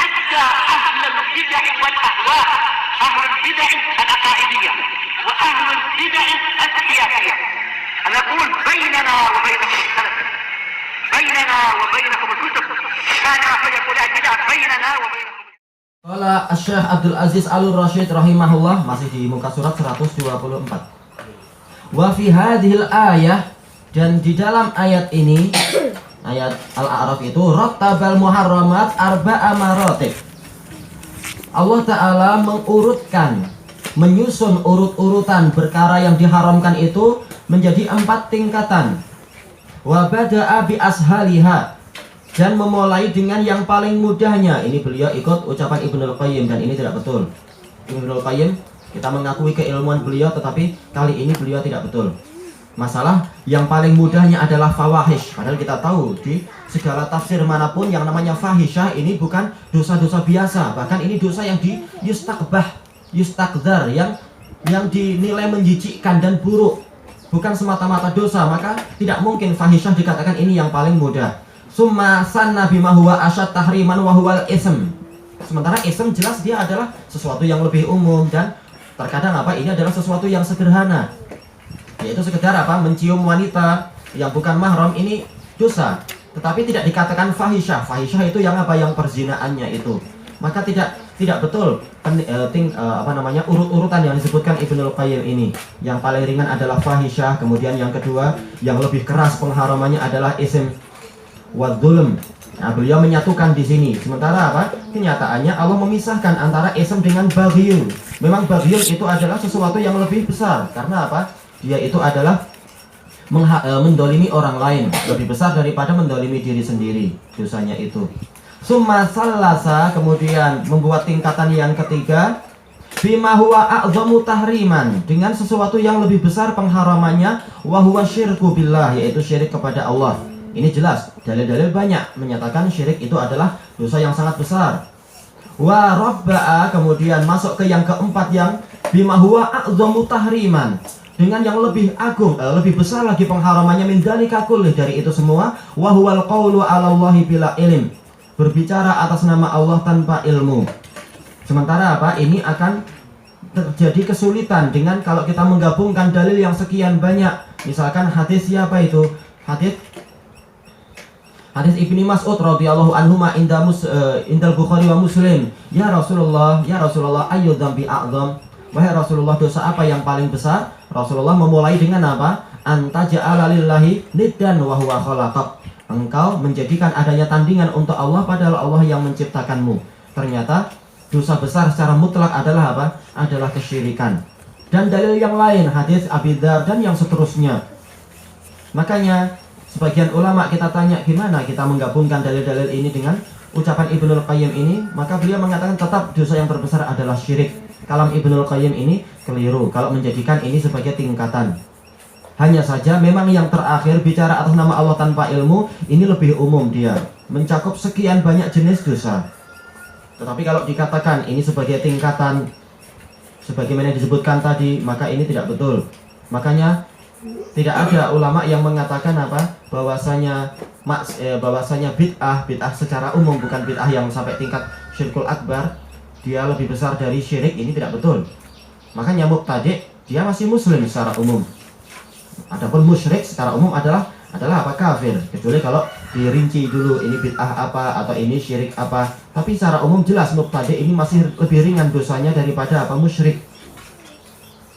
حتى أهل البدع والأهواء، أهل البدع العقائدية وأهل البدع السياسية. أنا أقول بيننا وبينكم السلف، بيننا وبينكم الكتب، كان فيقول البدع بيننا وبينكم. Qala Syekh Abdul Aziz Al-Rasyid rahimahullah, masih di muka surat 124. Wa fi hadhil ayah, dan di dalam ayat ini, ayat Al-A'raf itu, rattabal muharramat arba'a maratib. Allah Ta'ala mengurutkan, menyusun urut-urutan perkara yang diharamkan itu menjadi 4 tingkatan. Wa bada'a bi ashaliha, dan memulai dengan yang paling mudahnya. Ini beliau ikut ucapan Ibnul Qayyim, dan ini tidak betul. Ibnul Qayyim, kita mengakui keilmuan beliau, tetapi kali ini beliau tidak betul. Masalah yang paling mudahnya adalah fawahish. Padahal kita tahu di segala tafsir manapun yang namanya fahisyah ini bukan dosa-dosa biasa. Bahkan ini dosa yang di yustakdzar, yang dinilai menjijikkan dan buruk. Bukan semata-mata dosa, maka tidak mungkin fahisyah dikatakan ini yang paling mudah. Summa sanna bima huwa asyad tahriman wa huwal ism. Sementara ism jelas dia adalah sesuatu yang lebih umum, dan terkadang ini adalah sesuatu yang sederhana, yaitu sekedar mencium wanita yang bukan mahram, ini dosa, tetapi tidak dikatakan fahisyah. Fahisyah itu yang yang perzinaannya itu. Maka tidak betul urut-urutan yang disebutkan Ibnul Qayyim ini. Yang paling ringan adalah fahisyah, kemudian yang kedua yang lebih keras pengharamannya adalah ism wadzulm. Nah, beliau menyatukan di sini. Sementara kenyataannya Allah memisahkan antara ism dengan baghiyun. Memang baghiyun itu adalah sesuatu yang lebih besar. Karena dia itu adalah mendolimi orang lain, lebih besar daripada mendolimi diri sendiri dosanya itu. Summa sallasa, kemudian membuat tingkatan yang ketiga, bima huwa a'zamu tahriman, dengan sesuatu yang lebih besar pengharamannya, wa huwa syirku billah, yaitu syirik kepada Allah. Ini jelas, dalil-dalil banyak menyatakan syirik itu adalah dosa yang sangat besar. Wa rabba'a, kemudian masuk ke yang keempat, yang bima huwa a'zamu tahriman, dengan yang lebih agung, lebih besar lagi pengharamannya, min dzalika kullih, dari itu semua, wa huwal qawlu 'ala Allahi bila ilm, berbicara atas nama Allah tanpa ilmu. Sementara ini akan terjadi kesulitan dengan kalau kita menggabungkan dalil yang sekian banyak. Misalkan hadis siapa itu? Hadis Ibnu Mas'ud radhiyallahu anhu indal Bukhari wa Muslim. Ya Rasulullah, ayyu dzambi a'dzam? Wahai Rasulullah, dosa apa yang paling besar? Rasulullah memulai dengan Anta ja'ala lillahi niddan wa huwa khalaqak. Engkau menjadikan adanya tandingan untuk Allah padahal Allah yang menciptakanmu. Ternyata dosa besar secara mutlak adalah adalah kesyirikan. Dan dalil yang lain, hadis Abi Dzar dan yang seterusnya. Makanya sebagian ulama kita tanya, gimana kita menggabungkan dalil-dalil ini dengan ucapan Ibnul Qayyim ini? Maka beliau mengatakan tetap dosa yang terbesar adalah syirik. Kalam Ibnul Qayyim ini keliru kalau menjadikan ini sebagai tingkatan. Hanya saja memang yang terakhir, bicara atas nama Allah tanpa ilmu, ini lebih umum, dia mencakup sekian banyak jenis dosa. Tetapi kalau dikatakan ini sebagai tingkatan sebagaimana disebutkan tadi, maka ini tidak betul. Makanya tidak ada ulama yang mengatakan bahwasanya bid'ah secara umum, bukan bid'ah yang sampai tingkat syirkul akbar, dia lebih besar dari syirik. Ini tidak betul. Makanya mubtadi' dia masih muslim secara umum. Adapun musyrik secara umum adalah kafir, kecuali kalau dirinci dulu ini bid'ah apa atau ini syirik apa. Tapi secara umum jelas mubtadi' ini masih lebih ringan dosanya daripada musyrik.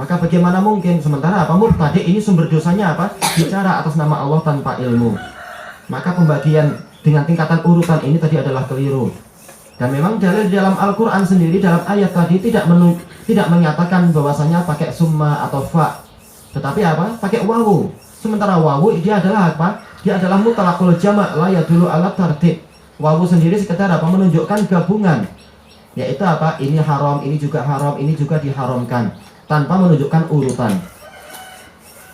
Maka bagaimana mungkin sementara mubtadi' ini sumber dosanya bicara atas nama Allah tanpa ilmu. Maka pembagian dengan tingkatan urutan ini tadi adalah keliru. Dan memang dalil di dalam Al-Qur'an sendiri dalam ayat tadi tidak menyatakan bahwasanya pakai summa atau fa, tetapi pakai wawu. Sementara wawu dia adalah dia adalah mutlaqul jama' la yadullu ala tartib. Wawu sendiri sekedar menunjukkan gabungan, yaitu ini haram, ini juga haram, ini juga diharamkan, tanpa menunjukkan urutan.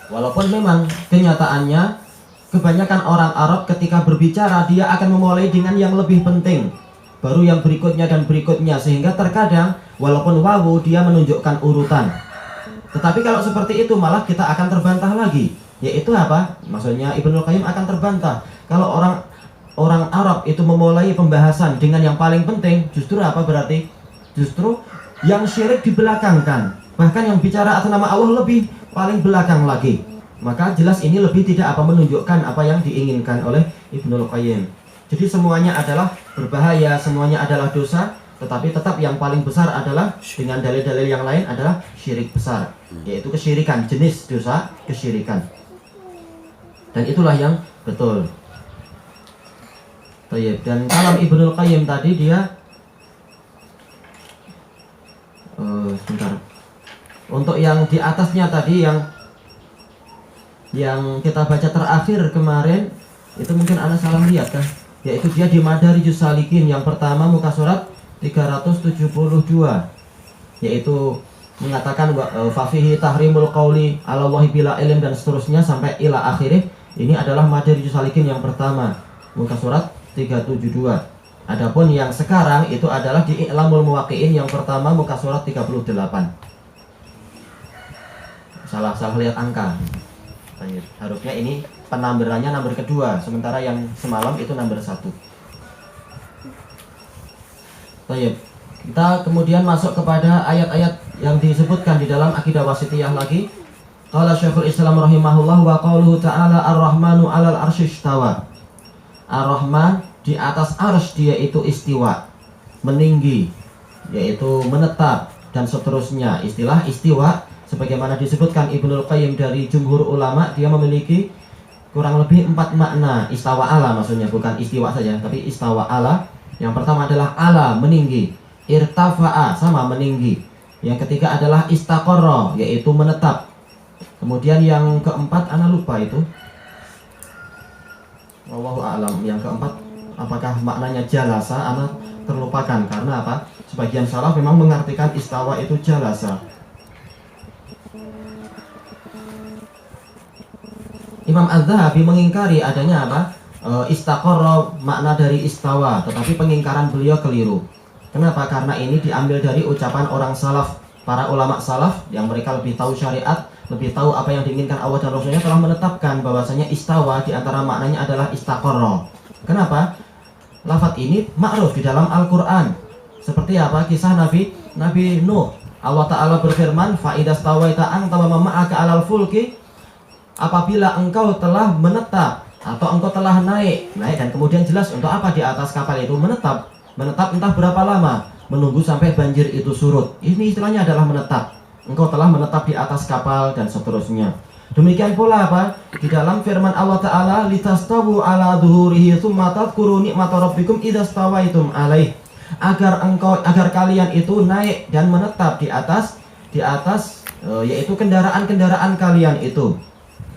Walaupun memang kenyataannya kebanyakan orang Arab ketika berbicara dia akan memulai dengan yang lebih penting, baru yang berikutnya dan berikutnya, sehingga terkadang walaupun wawu dia menunjukkan urutan. Tetapi kalau seperti itu malah kita akan terbantah lagi, yaitu maksudnya Ibnul Qayyim akan terbantah kalau orang Arab itu memulai pembahasan dengan yang paling penting, justru apa berarti? Justru yang syirik dibelakangkan. Bahkan yang bicara atas nama Allah lebih paling belakang lagi. Maka jelas ini lebih tidak menunjukkan apa yang diinginkan oleh Ibnul Qayyim. Jadi semuanya adalah berbahaya, semuanya adalah dosa, tetapi tetap yang paling besar adalah dengan dalil-dalil yang lain adalah syirik besar, yaitu kesyirikan, jenis dosa kesyirikan. Dan itulah yang betul. Dan kalam Ibnul Qayyim tadi dia sebentar. Untuk yang di atasnya tadi yang kita baca terakhir kemarin itu mungkin ana salah lihat kan, yaitu dia di Madarijus Salikin yang pertama muka surat 372, yaitu mengatakan fafihi tahrimul qauli 'ala Allahi bila ilm dan seterusnya sampai ila akhirih. Ini adalah Madarijus Salikin yang pertama muka surat 372. Adapun yang sekarang itu adalah di I'lamul Muwaqqi'in yang pertama muka surat 38. Salah lihat angka. Harusnya ini penambarannya nomor kedua, sementara yang semalam itu nomor 1. Baik. Kita kemudian masuk kepada ayat-ayat yang disebutkan di dalam Aqidah Wasithiyah lagi. Qala Syekhul Islam rahimahullah wa qauluhu ta'ala ar-Rahmanu 'alal arsy istawa. Ar-Rahman di atas arsy dia itu istiwa, meninggi, yaitu menetap dan seterusnya. Istilah istiwa sebagaimana disebutkan Ibnul Qayyim dari jumhur ulama, dia memiliki kurang lebih 4 makna. Istawa ala maksudnya, bukan istiwa saja, tapi istawa ala. Yang pertama adalah ala, meninggi. Irtafa'a, sama meninggi. Yang ketiga adalah istaqarra, yaitu menetap. Kemudian yang keempat ana lupa itu. Wallahu a'lam. Yang keempat apakah maknanya jalasa, ana terlupakan karena apa? Sebagian salaf memang mengartikan istawa itu jalasa. Imam Az-Zahabi mengingkari adanya apa? Istaqarra, makna dari istawa, tetapi pengingkaran beliau keliru. Kenapa? Karena ini diambil dari ucapan orang salaf, para ulama salaf yang mereka lebih tahu syariat, lebih tahu apa yang diinginkan Allah dan Rasulnya, telah menetapkan bahwasanya istawa di antara maknanya adalah istaqarra. Kenapa? Lafaz ini ma'ruf di dalam Al-Qur'an. Seperti apa? Kisah Nabi Nuh. Allah Ta'ala berfirman, fa idastawaita anta wa ma'aka 'alal fulki, apabila engkau telah menetap atau engkau telah naik dan kemudian jelas untuk apa di atas kapal itu menetap entah berapa lama, menunggu sampai banjir itu surut. Ini istilahnya adalah menetap. Engkau telah menetap di atas kapal dan seterusnya. Demikian pula apa? Di dalam firman Allah Ta'ala, litastawu ala dhuhurihi tsumma tadhkuru ni'mata rabbikum idastawaitum alaih. Agar kalian itu naik dan menetap di atas yaitu kendaraan-kendaraan kalian itu.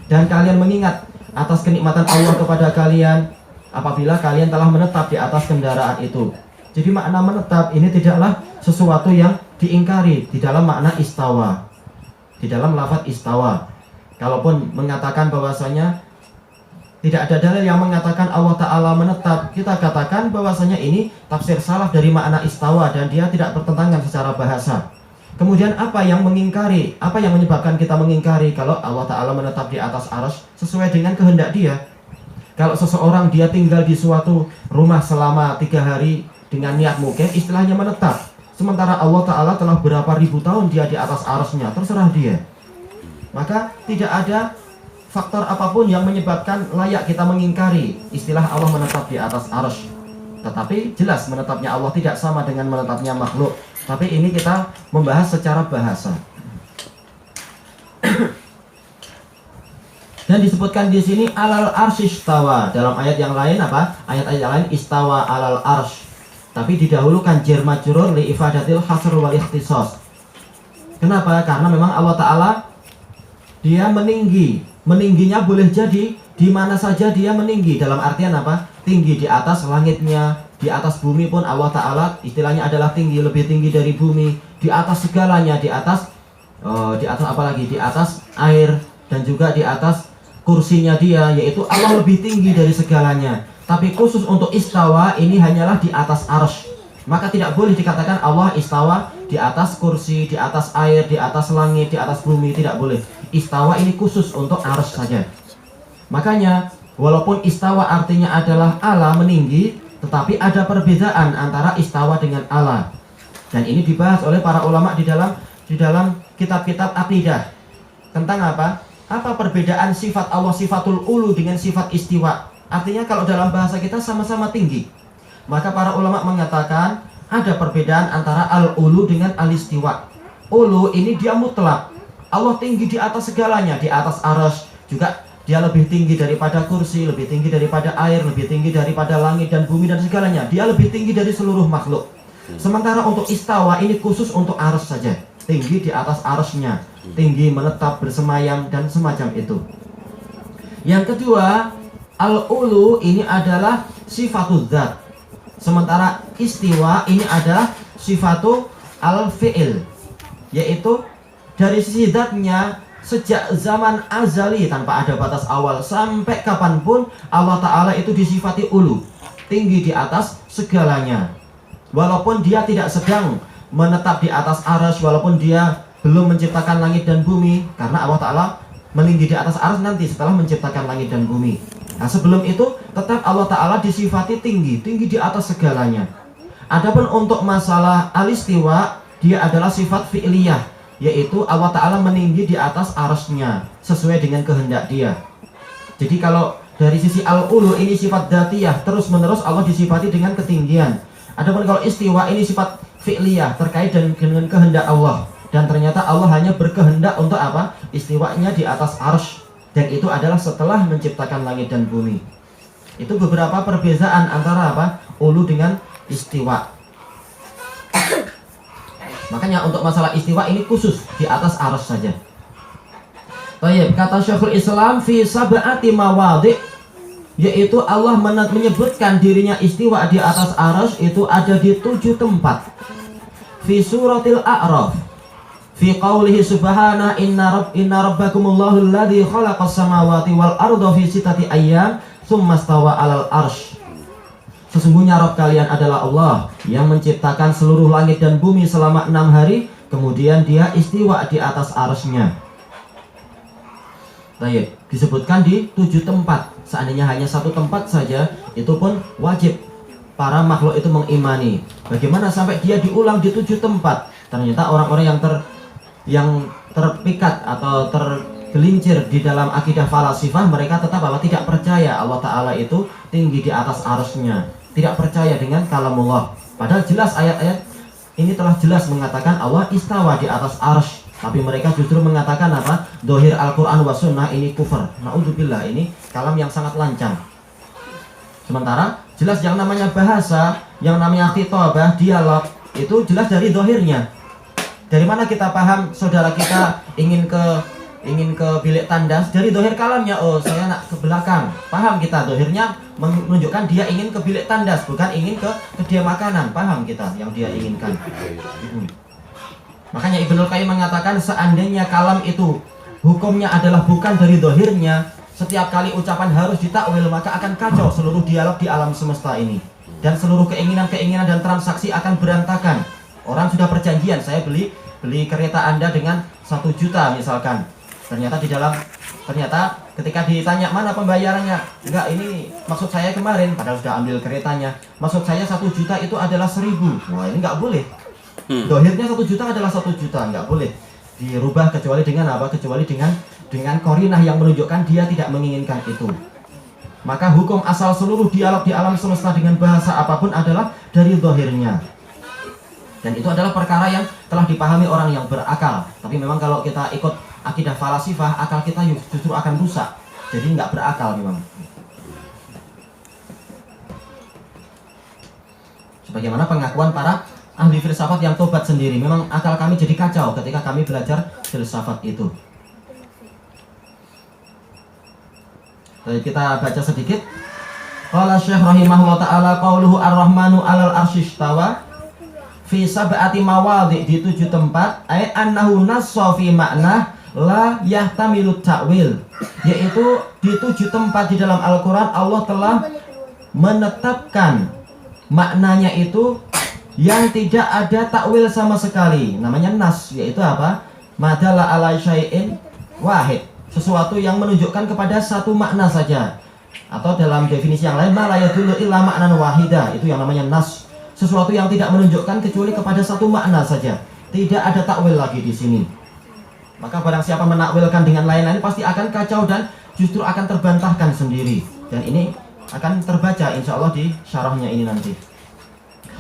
Dan kalian mengingat atas kenikmatan Allah kepada kalian apabila kalian telah menetap di atas kendaraan itu. Jadi makna menetap ini tidaklah sesuatu yang diingkari di dalam makna istawa, di dalam lafaz istawa. Kalaupun mengatakan bahwasanya tidak ada dalil yang mengatakan Allah Ta'ala menetap, kita katakan bahwasanya ini tafsir salaf dari makna istawa dan dia tidak bertentangan secara bahasa. Kemudian apa yang mengingkari? Apa yang menyebabkan kita mengingkari kalau Allah Ta'ala menetap di atas arsy sesuai dengan kehendak dia? Kalau seseorang dia tinggal di suatu rumah selama 3 hari dengan niat mukim, istilahnya menetap. Sementara Allah Ta'ala telah berapa ribu tahun dia di atas arsy-Nya, terserah dia. Maka tidak ada faktor apapun yang menyebabkan layak kita mengingkari istilah Allah menetap di atas arsy. Tetapi jelas menetapnya Allah tidak sama dengan menetapnya makhluk. Tapi ini kita membahas secara bahasa. Dan disebutkan di sini alal arsy istawa. Dalam ayat yang lain apa? Ayat-ayat yang lain istawa alal arsy. Tapi didahulukan jar majrur li ifadatil hasr wal ikhtisas. Kenapa? Karena memang Allah Ta'ala dia meninggi. Meningginya boleh jadi di mana saja dia meninggi. Dalam artian apa? Tinggi di atas langitnya, di atas bumi pun Allah Ta'ala istilahnya adalah tinggi, lebih tinggi dari bumi, di atas segalanya, di atas apa lagi? Di atas air dan juga di atas kursinya dia, yaitu Allah lebih tinggi dari segalanya. Tapi khusus untuk istawa ini hanyalah di atas arsy. Maka tidak boleh dikatakan Allah istawa di atas kursi, di atas air, di atas langit, di atas bumi, tidak boleh. Istawa ini khusus untuk arsy saja. Makanya Walaupun istawa artinya adalah ala, meninggi, tetapi ada perbedaan antara istawa dengan ala. Dan ini dibahas oleh para ulama di dalam kitab-kitab aqidah. Tentang apa? Apa perbedaan sifat Allah sifatul ulu dengan sifat istiwa? Artinya kalau dalam bahasa kita sama-sama tinggi. Maka para ulama mengatakan ada perbedaan antara al-ulu dengan al-istiwa. Ulu ini dia mutlak. Allah tinggi di atas segalanya, di atas arsy, juga dia lebih tinggi daripada kursi, lebih tinggi daripada air, lebih tinggi daripada langit dan bumi dan segalanya. Dia lebih tinggi dari seluruh makhluk. Sementara untuk istawa ini khusus untuk arsy saja. Tinggi di atas arsy-nya, tinggi menetap bersemayam dan semacam itu. Yang kedua, al-ulu ini adalah sifatul dzat. Sementara istiwa ini adalah sifatu al-fi'il, yaitu dari sisi zatnya sejak zaman azali tanpa ada batas awal sampai kapanpun Allah Ta'ala itu disifati ulu, tinggi di atas segalanya. Walaupun dia tidak sedang menetap di atas arsy, walaupun dia belum menciptakan langit dan bumi, karena Allah Ta'ala meninggi di atas arsy nanti setelah menciptakan langit dan bumi. Nah, sebelum itu tetap Allah Ta'ala disifati tinggi di atas segalanya. Adapun untuk masalah alistiwa, dia adalah sifat fi'liyah, yaitu Allah Ta'ala meninggi di atas arsy-nya sesuai dengan kehendak dia. Jadi kalau dari sisi al-ulu ini sifat dzatiyah, terus menerus Allah disifati dengan ketinggian. Adapun kalau istiwa ini sifat fi'liyah, terkait dengan kehendak Allah. Dan ternyata Allah hanya berkehendak untuk apa? Istiwanya di atas arsy. Dan itu adalah setelah menciptakan langit dan bumi. Itu beberapa perbedaan antara apa? Ulu dengan istiwa. Makanya untuk masalah istiwa ini khusus di atas arsy saja. Baik, kata Syekhul Islam fi sab'ati mawadhi', yaitu Allah menyebutkan dirinya istiwa di atas arsy itu ada di 7 tempat. Fi suratil A'raf, fi qaulihi subhana inna rabbakumullahu alladzi khalaqas samawati wal arda fi sittati ayyam tsumma stawa 'alal arsy. Sesungguhnya Rabb kalian adalah Allah yang menciptakan seluruh langit dan bumi selama 6 hari, kemudian dia istiwa di atas arsy-Nya. Baik, disebutkan di 7 tempat. Seandainya hanya 1 tempat saja, itu pun wajib para makhluk itu mengimani. Bagaimana sampai dia diulang di 7 tempat? Ternyata orang-orang yang terpikat atau tergelincir di dalam akidah falasifah, mereka tetap tidak percaya Allah Ta'ala itu tinggi di atas arsy-Nya, tidak percaya dengan kalamullah. Padahal jelas ayat-ayat ini telah jelas mengatakan Allah istawa di atas arsy, tapi mereka justru mengatakan apa? Dohir Al-Quran wa sunnah ini kufur. Na'udzubillah, ini kalam yang sangat lancang. Sementara jelas yang namanya bahasa, yang namanya khitabah, dialog, itu jelas dari dohirnya. Dari mana kita paham saudara kita ingin ke bilik tandas? Dari dohir kalamnya. Oh, saya nak ke belakang. Paham kita, dohirnya menunjukkan dia ingin ke bilik tandas, bukan ingin ke dia makanan. Paham kita yang dia inginkan. Makanya Ibnul Qayyim mengatakan seandainya kalam itu hukumnya adalah bukan dari dohirnya, setiap kali ucapan harus ditakwil, maka akan kacau seluruh dialog di alam semesta ini. Dan seluruh keinginan-keinginan dan transaksi akan berantakan. Orang sudah perjanjian, saya beli kereta Anda dengan 1 juta misalkan. Ternyata ketika ditanya mana pembayarannya, enggak, ini maksud saya kemarin, padahal sudah ambil keretanya. Maksud saya 1 juta itu adalah 1.000. Wah, ini enggak boleh. Dohirnya 1 juta adalah 1 juta, enggak boleh dirubah kecuali dengan apa? Kecuali dengan korinah yang menunjukkan dia tidak menginginkan itu. Maka hukum asal seluruh dialog di alam semesta dengan bahasa apapun adalah dari dohirnya. Dan itu adalah perkara yang telah dipahami orang yang berakal. Tapi memang kalau kita ikut akidah falasifah, akal kita justru akan rusak. Jadi nggak berakal memang. Sebagaimana pengakuan para ahli filsafat yang tobat sendiri, memang akal kami jadi kacau ketika kami belajar filsafat itu. Jadi kita baca sedikit. Qala Syekh rahimahullah ta'ala qauluhu ar-rahmanu 'alal arsy istawa fi sab'ati mawadhi' di 7 tempat, ay annahu nassa fi ma'na la yahtamilu ta'wil, yaitu di 7 tempat di dalam Al-Qur'an Allah telah menetapkan maknanya itu yang tidak ada takwil sama sekali. Namanya nas, yaitu apa? Madalla ala syai'in wahid, sesuatu yang menunjukkan kepada satu makna saja. Atau dalam definisi yang lain, ma la yadullu illa ma'nan wahida, itu yang namanya nas. Sesuatu yang tidak menunjukkan kecuali kepada satu makna saja. Tidak ada takwil lagi di sini. Maka barang siapa menakwilkan dengan lain-lain pasti akan kacau dan justru akan terbantahkan sendiri. Dan ini akan terbaca insya Allah di syarahnya ini nanti.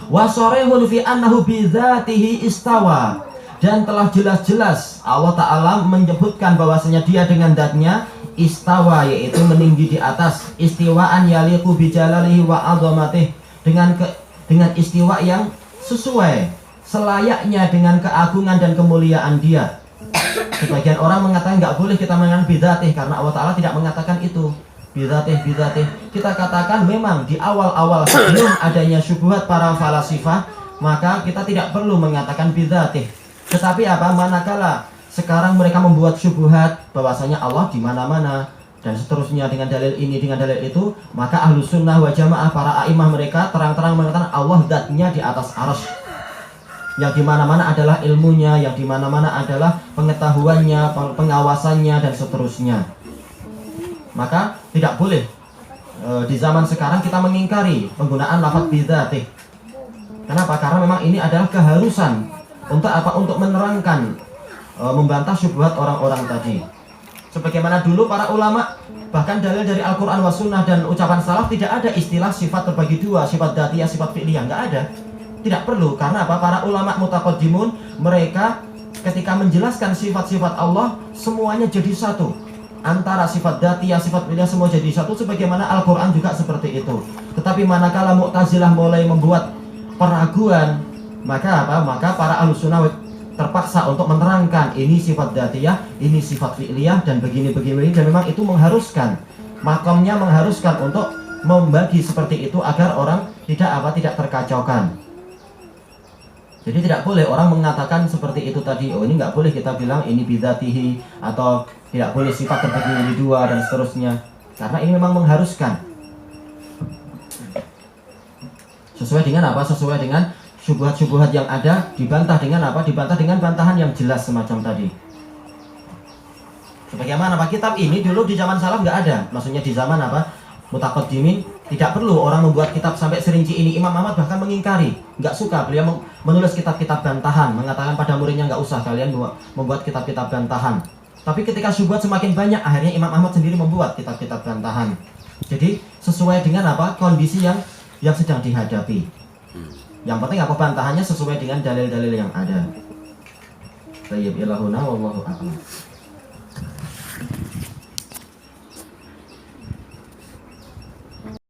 Wa sharihun fi annahu bidzatihi istawa. Dan telah jelas-jelas Allah Ta'ala menyebutkan bahwasanya dia dengan zatnya istawa, yaitu meninggi di atas. Istiwaan yaliqu bijalalihi wa adhamatih, dengan istiwa yang sesuai selayaknya dengan keagungan dan kemuliaan dia. Sebagian orang mengatakan nggak boleh kita mengatakan bidzatih karena Allah Ta'ala tidak mengatakan itu. Bidzatih. Kita katakan memang di awal-awal sebelum adanya syubhat para falasifah, maka kita tidak perlu mengatakan bidzatih. Tetapi manakala sekarang mereka membuat syubhat bahwasanya Allah di mana-mana dan seterusnya dengan dalil ini, dengan dalil itu, maka ahlus sunnah wa jamaah, para a'imah mereka terang-terang mengatakan Allah zatnya di atas arsy. Yang di mana-mana adalah ilmunya, yang di mana-mana adalah pengetahuannya, pengawasannya dan seterusnya. Maka tidak boleh di zaman sekarang kita mengingkari penggunaan lafaz bidzatih. Kenapa? Karena memang ini adalah keharusan. Untuk apa? Untuk menerangkan, membantah syubhat orang-orang tadi. Sebagaimana dulu para ulama, bahkan dalil dari Al-Quran wa Sunnah dan ucapan salaf, tidak ada istilah sifat terbagi dua, sifat dzatiyah, sifat fi'liyah, nggak ada. Tidak perlu, karena apa? Para ulama mutaqaddimun, mereka ketika menjelaskan sifat-sifat Allah, semuanya jadi satu. Antara sifat dzatiyah, sifat fi'liyah, semua jadi satu, sebagaimana Al-Quran juga seperti itu. Tetapi manakala Mu'tazilah mulai membuat peraguan, maka para ahlus-sunnah terpaksa untuk menerangkan ini sifat dzatiyah, ini sifat fi'liyah, dan begini, dan memang itu mengharuskan, makamnya mengharuskan untuk membagi seperti itu agar orang tidak terkacaukan. Jadi tidak boleh orang mengatakan seperti itu tadi, oh ini nggak boleh kita bilang ini bidzatihi, atau tidak boleh sifat terbagi menjadi dua dan seterusnya, karena ini memang mengharuskan. Sesuai dengan apa? Sesuai dengan syubhat-syubhat yang ada, dibantah dengan apa? Dibantah dengan bantahan yang jelas semacam tadi. Sebagaimana kitab ini dulu di zaman salaf nggak ada. Maksudnya di zaman mutaqaddimin tidak perlu orang membuat kitab sampai serinci ini. Imam Ahmad bahkan mengingkari, nggak suka beliau menulis kitab-kitab bantahan, mengatakan pada muridnya nggak usah kalian membuat kitab-kitab bantahan. Tapi ketika syubhat semakin banyak, akhirnya Imam Ahmad sendiri membuat kitab-kitab bantahan. Jadi sesuai dengan kondisi yang sedang dihadapi. Yang penting bantahannya sesuai dengan dalil-dalil yang ada. Tayyib ilahuna wallahu a'lam.